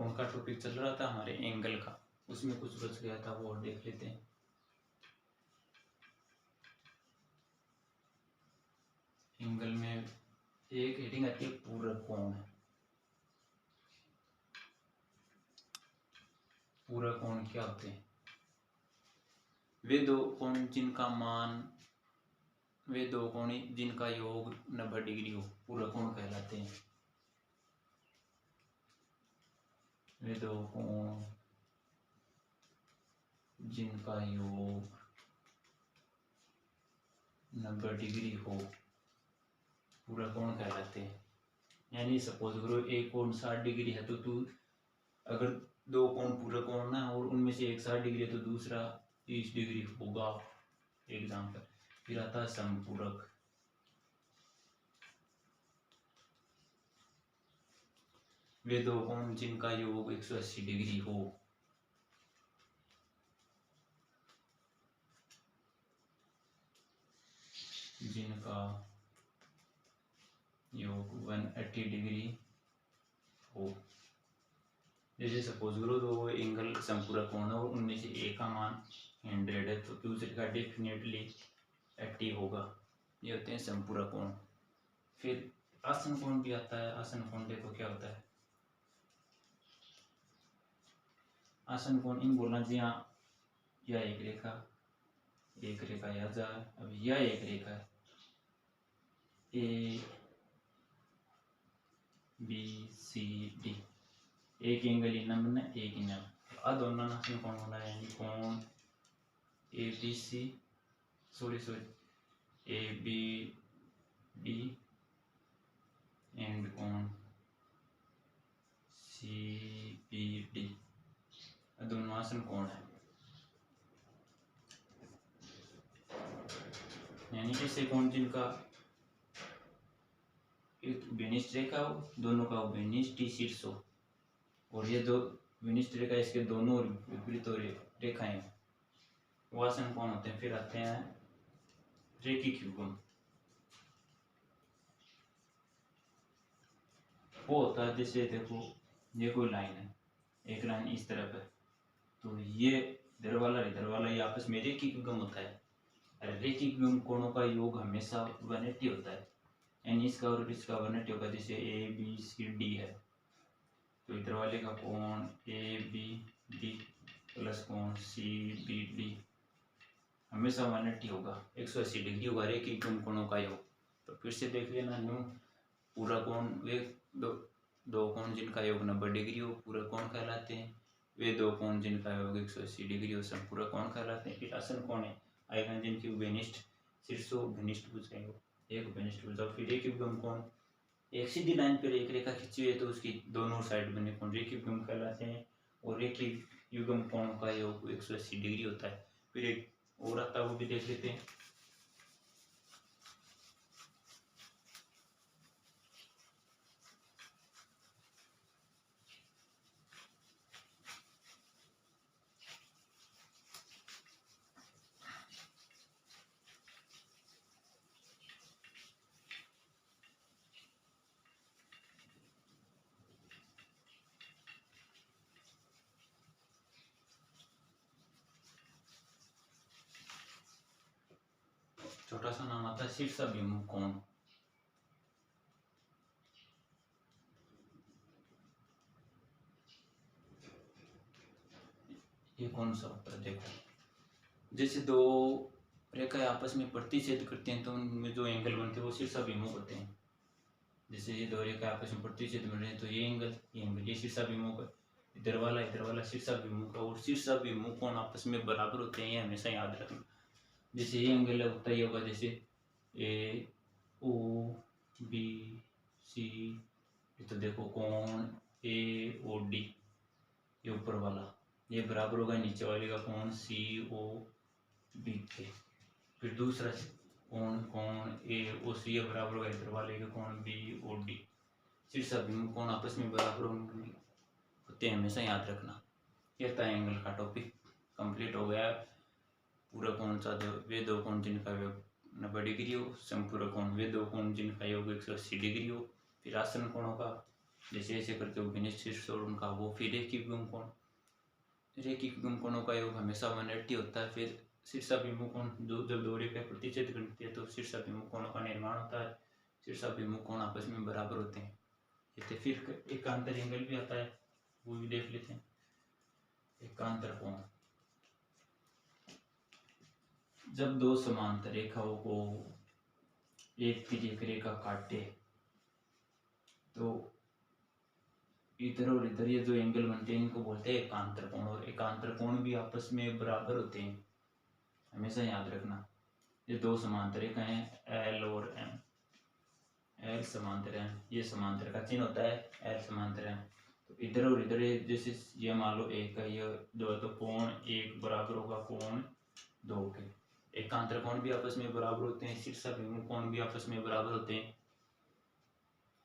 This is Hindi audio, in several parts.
कौन का टॉपिक चल रहा था हमारे एंगल का, उसमें कुछ बच गया था वो और देख लेते हैं। एंगल में एक हेडिंग आती है पूरक कोण। पूरक कोण क्या होते हैं? वे दो कोण जिनका योग 90 डिग्री हो पूरक कोण कहलाते हैं। वे दो कोण जिनका योग 90 डिग्री हो पूरक कोण कहलाते हैं। यानी सपोज करो एक कोण 60 डिग्री है तो तू अगर दो कोण पूरक कोण ना और उनमें से एक 60 डिग्री है तो दूसरा 30 डिग्री होगा, एग्जाम्पल। फिर आता है समपूरक। वे दो कोण जिनका योग 180 डिग्री हो। जिनका योग 180 डिग्री हो। जैसे सपोज करो दो एंगल समपूरक कोण है और उनमें से एक का मान 100 है तो दूसरे का डेफिनेटली 80 होगा। ये होते हैं समपूरक कोण। फिर आसन कोण भी आता है। आसन कोण देखो क्या होता है। आसन कोण इन बोलना जी हाँ, यह एक रेखा यह जा। अब यह एक रेखा है ए बी सी डी। एक एंगल इन्ना बनना एक इन्ना आ दोनों आसन कोण होना है। यानी कोण A B C A B D and कोण सी बी डी दोनों आसन कोण है। यानी ऐसे कोण जिनका एक विनिष्ट रेखा हो, दोनों का विनिष्ट शीर्ष हो, और ये दो विनिष्ट रेखा इसके दोनों विपरीत रेखाएं वो आसन कोण होते हैं। फिर आते हैं रेखिक युग्म। वो होता है जैसे देखो ये कोई लाइन है, एक लाइन इस तरफ है तो ये इधर वाला ये आपस में रेखिक युग्म होता है। रेखिक युग्म कोणों का योग हमेशा 180 होता है। यानी इसका और इसका 180 होगा। जैसे ए बी सी डी है तो इधर वाले का कोण ए बी डी प्लस कोण सी बी डी हमेशा 180 होगा, 180 डिग्री होगा रेखिक युग्म कोणों का योग। तो फिर से देख लेना न्यू पूरा कोण वे दो कोण जिनका योग 90 डिग्री हो पूरक कोण कहलाते हैं। वे दो कोण जिनका योग 180 डिग्री हो समपूरक कोण कहलाते हैं। फिर आसन कोण है आएगा जिनकी विनिष्ट शीर्ष हो घनिष्ठ भुजाएं हो, एक घनिष्ठ भुजा। फिर रेखिक युग्म कोण एक सीधी लाइन पर एक रेखा खींची हुई है तो उसकी दोनों साइड बने कोण रेखिक युग्म कहलाते हैं। और रेखिक युग्म कोण का योग 180 डिग्री होता है। फिर एक और आता है वो भी देख लेते हैं। छोटा सा नाम आता है शीर्षाभिमुख कोण। ये कौन सा होता है देखो। जैसे दो रेखाएं आपस में प्रतिच्छेद करते हैं तो उनमें जो एंगल बनते हैं वो शीर्षाभिमुख होते हैं। जैसे ये दो रेखाएं आपस में प्रतिच्छेद बन रहे हैं तो ये एंगल ये शीर्षाभिमुख है। इधर वाला शीर्षाभिमुख है। और शीर्षाभिमुख कोण आपस में बराबर होते हैं, ये हमेशा याद रखना। जैसे ये एंगल होता ही होगा जैसे ए ओ बी सी, तो देखो कोण ए ओ डी ये ऊपर वाला ये बराबर होगा नीचे वाले का कोण सी ओ बी के। फिर दूसरा कोण ए ओ सी ये बराबर होगा इधर वाले का कोण बी ओ डी। शीर्षाभिमुख कोण आपस में बराबर होते हैं, हमेशा याद रखना। ये था एंगल का टॉपिक कंप्लीट हो गया। पूरा कोण सा वे दो कोण जिनका योग 90 डिग्री हो, समपूरक कोण वे दो कोण जिनका योग 180 डिग्री हो। फिर आसन कोणों का जैसे ऐसे करते हो घनिष्ठ शीर्ष और उनका वो। फिर रेखिक विभिन्न कोण, रेखिक विभिन्न कोणों का योग हमेशा 180 होता है। फिर शीर्षाभिमुख कोण, जब दो रेखाएं प्रतिच्छेद करती है तो शीर्षाभिमुख कोणों का निर्माण होता है। शीर्षाभिमुख कोण आपस में बराबर होते हैं। जैसे फिर एकांतर एंगल भी आता है, वो भी देख लेते हैं। एकांतर कोण, जब दो समांतर रेखाओं को एक तिर्यक रेखा काटे तो इधर और इधर ये जो एंगल बनते हैं इनको बोलते हैं एकांतर कोण। और एकांतर कोण भी आपस में बराबर होते हैं, हमेशा याद रखना। ये दो समांतर रेखाएं हैं, एल और एम, एल समांतर है, ये समांतर का चिन्ह होता है, एल समांतर है। तो इधर और इधर जैसे ये मान लो एक है, ये दो है, तो कोण एक बराबर होगा कोण दो के। एकांतर कोण भी आपस में बराबर होते हैं, शीर्षाभिमुख कोण भी आपस में बराबर होते हैं।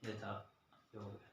ये था, हो गया।